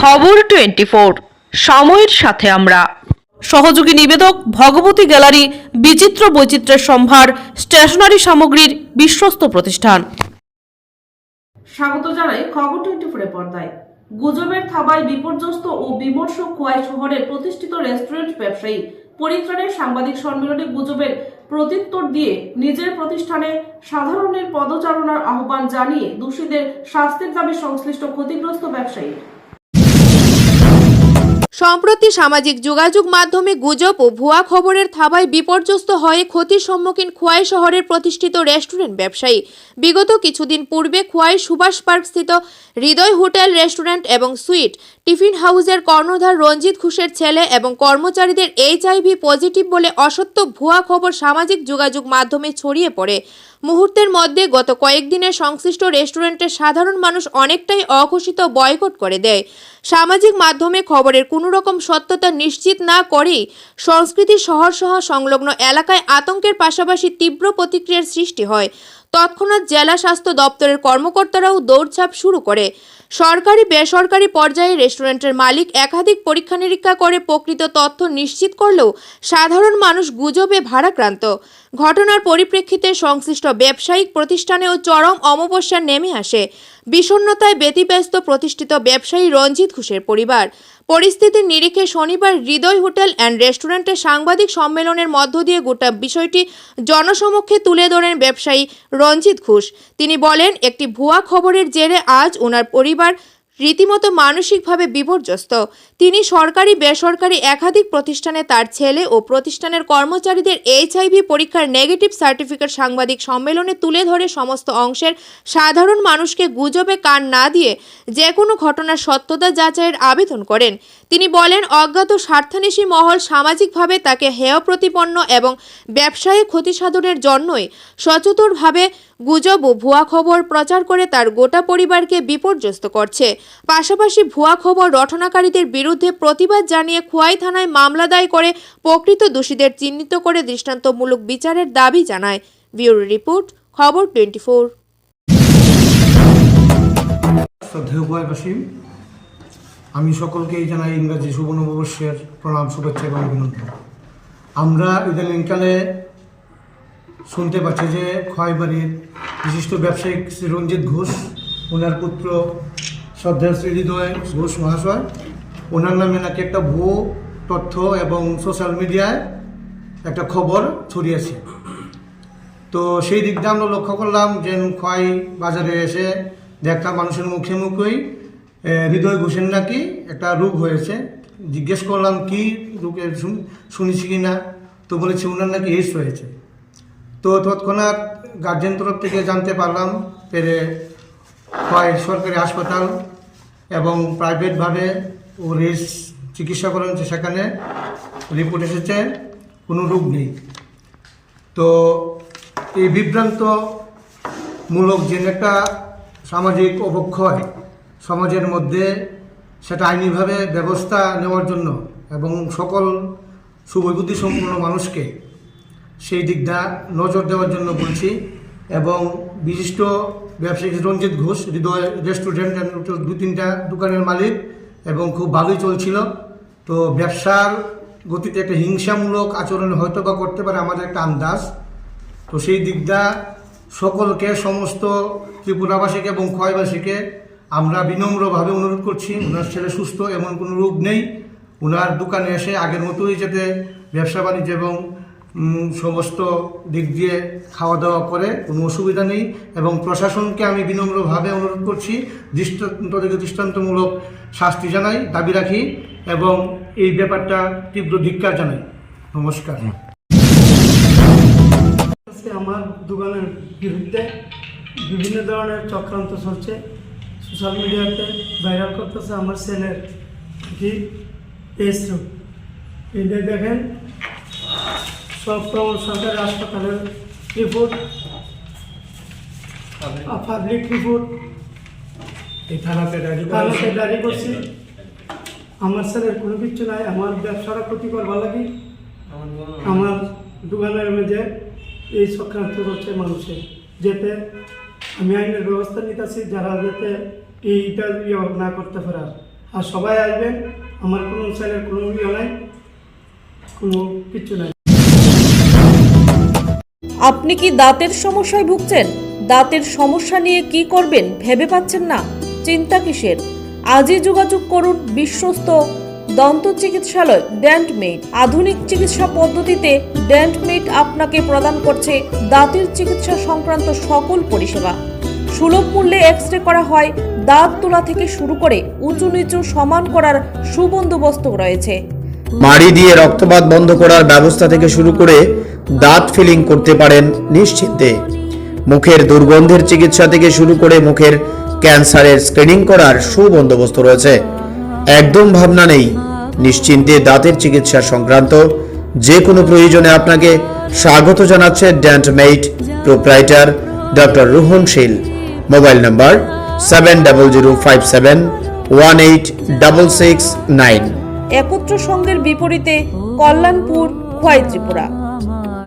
খবর 24 সময়ের সাথে আমরা। সহযোগী নিবেদক ভগবতী গ্যালারি, বিচিত্র বৈচিত্র্যের সম্ভার, স্টেশনারি সামগ্রীর বিশ্বস্ত প্রতিষ্ঠান। স্বাগত জানাই খবর 24 এর পর্দায়। গুজবের থাবায় বিপর্যস্ত ও বিমর্ষ খোয়াই শহরের প্রতিষ্ঠিত রেস্টুরেন্ট ব্যবসায়ী পরিত্রাণের সাংবাদিক সম্মেলনে গুজবের প্রত্যুত্তর দিয়ে নিজের প্রতিষ্ঠানে সাধারণের পদচারণার আহ্বান জানিয়ে দোষীদের শাস্তির দাবি সংশ্লিষ্ট ক্ষতিগ্রস্ত ব্যবসায়ী। সম্প্রতি সামাজিক যোগাযোগ মাধ্যমে গুজব ও ভুয়া খবরের থাবায় বিপর্যস্ত হয়ে ক্ষতির সম্মুখীন খোয়াই শহরের প্রতিষ্ঠিত রেস্টুরেন্ট ব্যবসায়ী। বিগত কিছুদিন পূর্বে খোয়াই সুভাষ পার্ক স্থিত হৃদয় হোটেল, রেস্টুরেন্ট এবং সুইট টিফিন হাউসের কর্ণধার রঞ্জিত ঘোষের ছেলে এবং কর্মচারীদের HIV পজিটিভ বলে অসত্য ভুয়া খবর সামাজিক যোগাযোগ মাধ্যমে ছড়িয়ে পড়ে। মুহূর্তের মধ্যে গত কয়েকদিনে সংশ্লিষ্ট রেস্টুরেন্টের সাধারণ মানুষ অনেকটাই অঘোষিত বয়কট করে দেয়। সামাজিক মাধ্যমে খবরের কোনো রকম সত্যতা নিশ্চিত না করেই সংস্কৃতি শহর সহ সংলগ্ন এলাকায় আতঙ্কের পাশাপাশি তীব্র প্রতিক্রিয়ার সৃষ্টি হয়। তৎক্ষণাৎ জেলা স্বাস্থ্য দপ্তরের কর্মকর্তারাও দৌড়ঝাঁপ শুরু করে। সরকারি বেসরকারি পর্যায়ে রেস্টুরেন্টের মালিক একাধিক পরীক্ষা নিরীক্ষা করে প্রকৃত তথ্য নিশ্চিত করলেও সাধারণ মানুষ গুজবে ভারাক্রান্ত। ঘটনার পরিপ্রেক্ষিতে সংশ্লিষ্ট ব্যবসায়িক প্রতিষ্ঠানেও চরম অমাবস্যা নেমে আসে। বিষণ্ণতায় ব্যতিব্যস্ত প্রতিষ্ঠিত ব্যবসায়ী রঞ্জিত ঘোষের পরিবার। পরিস্থিতির নিরিখে শনিবার হৃদয় হোটেল অ্যান্ড রেস্টুরেন্টে সাংবাদিক সম্মেলনের মধ্য দিয়ে গোটা বিষয়টি জনসমক্ষে তুলে ধরেন ব্যবসায়ী রঞ্জিত ঘোষ। তিনি বলেন, একটি ভুয়া খবরের জেরে আজ ওনার পরিবার রীতিমতো মানসিকভাবে বিপর্যস্ত। তিনি সরকারি বেসরকারি একাধিক প্রতিষ্ঠানে তার ছেলে ও প্রতিষ্ঠানের কর্মচারীদের HIV পরীক্ষার নেগেটিভ সার্টিফিকেট সাংবাদিক সম্মেলনে তুলে ধরে সমস্ত অংশের সাধারণ মানুষকে গুজবে কান না দিয়ে যে কোনো ঘটনার সত্যতা যাচাইয়ের আবেদন করেন। তিনি বলেন, অজ্ঞাত স্বার্থান্বেষী মহল সামাজিকভাবে তাকে হেয় প্রতিপন্ন এবং ব্যবসায়িক ক্ষতিসাধনের জন্যই সচেতনভাবে গুজব ও ভুয়া খবর প্রচার করে তার গোটা পরিবারকে বিপর্যস্ত করছে। পাশাপাশি ভুয়া খবর রটনাকারীদের বিরুদ্ধে প্রতিবাদ জানিয়ে খোয়াই থানায় মামলা দায়ের করে প্রকৃত দোষীদের চিহ্নিত করে দৃষ্টান্তমূলক বিচারের দাবি জানায়। ব্যুরো রিপোর্ট, খবর 24। শ্রদ্ধেয় খোয়াইবাসী, আমি সকলকেই জানাই ইংরাজি শুভ নববর্ষের প্রণাম, শুভেচ্ছা এবং অভিনন্দন। আমরা ইদানিংকালে শুনতে পাচ্ছি যে খোয়াইবাড়ির বিশিষ্ট ব্যবসায়িক শ্রী রঞ্জিত ঘোষ, ওনার পুত্র শ্রদ্ধেয় শ্রী হৃদয় ঘোষ মহাশয়, ওনার নামে নাকি একটা ভুয়ো তথ্য এবং সোশ্যাল মিডিয়ায় একটা খবর ছড়িয়েছে। তো সেই দিক দিয়ে আমরা লক্ষ্য করলাম যে খোয়াই বাজারে এসে দেখলাম মানুষের মুখে মুখেই হৃদয় ঘোষের নাকি একটা রোগ হয়েছে। জিজ্ঞেস করলাম কি রোগের শুনেছি কি না, তো বলেছে ওনার নাকি এইডস হয়েছে। তো তৎক্ষণাৎ গার্জেন তরফ থেকে জানতে পারলাম, পেরে খোয়াই সরকারি হাসপাতাল এবং প্রাইভেটভাবে ও চিকিৎসা করেন, সেখানে রিপোর্ট এসেছে কোনো রোগ নেই। তো এই বিভ্রান্তমূলক যে একটা সামাজিক অবক্ষয় সমাজের মধ্যে, সেটা আইনিভাবে ব্যবস্থা নেওয়ার জন্য এবং সকল সুবুদ্ধি সম্পন্ন মানুষকে সেই দিকটা নজর দেওয়ার জন্য বলছি। এবং বিশিষ্ট ব্যবসায়ী রঞ্জিত ঘোষ হৃদয় রেস্টুরেন্ট অ্যান্ড হোটেল 2-3টা দোকানের মালিক এবং খুব ভালোই চলছিল। তো ব্যবসার গতিতে একটা হিংসামূলক আচরণ হয়তো বা করতে পারে আমাদের একটা আন্দাজ। তো সেই দিকটা সকলকে, সমস্ত ত্রিপুরাবাসীকে এবং খোয়াইবাসীকে আমরা বিনম্রভাবে অনুরোধ করছি, ওনার ছেলে সুস্থ, এমন কোনো রোগ নেই। ওনার দোকানে এসে আগের মতোই যাতে ব্যবসা বাণিজ্য এবং সমস্ত দিক দিয়ে খাওয়া দাওয়া করে, কোনো অসুবিধা নেই। এবং প্রশাসনকে আমি বিনম্রভাবে অনুরোধ করছি, দৃষ্টান্তমূলক শাস্তি জানাই, দাবি রাখি এবং এই ব্যাপারটা তীব্র ধিক্কার জানাই। নমস্কার। আমার দোকানের বিরুদ্ধে বিভিন্ন ধরনের চক্রান্ত চলছে, সোশ্যাল মিডিয়াতে ভাইরাল করতেছে আমার ছেলের কি এইডস রোগ। এটা দেখেন, সব সরকারি হাসপাতালের রিপোর্ট, পাবলিক রিপোর্ট, এই থানাতে ডায়েরি করছি। আমার ছেলের কোনো কিছু নাই। আমার ব্যবসাটা ক্ষতি করবার লাগে আমার দোকানের মধ্যে এই চক্রান্ত হচ্ছে মানুষের, যেতে আমি আইনের ব্যবস্থা নিতেছি, যারা যাতে এইটা না করতে পারার। আর সবাই আসবেন, আমার কোনো ছেলের কোনো ইয়ে নাই, কোনো কিছু নাই। আপনি কি দাঁতের সমস্যায় ভুগছেন? দাঁতের সমস্যা নিয়ে কি করবেন ভেবে পাচ্ছেন না? চিন্তা কিসের? আজই যোগাযোগ করুন বিশ্বস্ত দন্ত চিকিৎসালয় ডেন্টমেড। আধুনিক চিকিৎসা পদ্ধতিতে ডেন্টমেড আপনাকে প্রদান করছে দাঁতের চিকিৎসা সংক্রান্ত সকল পরিষেবা। সুলভ মূল্যে এক্স-রে করা হয়, দাঁত তোলা থেকে শুরু করে উঁচু নিচু সমান করার সুবন্দোবস্ত রয়েছে। মাড়ি দিয়ে রক্তপাত বন্ধ করার ব্যবস্থা থেকে শুরু করে দাঁত ফিলিং করতে পারেন নিশ্চিন্তে। মুখের দুর্গন্ধের চিকিৎসা থেকে শুরু করে মুখের ক্যান্সারের স্ক্রিনিং করার সুবন্দোবস্ত রয়েছে। একদম ভাবনা নেই, নিশ্চিন্তে দাঁতের চিকিৎসা সংক্রান্ত যে কোনো প্রয়োজনে আপনাকে স্বাগত জানাচ্ছে Dentmed proprietor doctor Rohan Sheel. Mobile number 7005718669। একত্র সঙ্গের বিপরীতে কল্যাণপুর, খোয়াই ত্রিপুরা।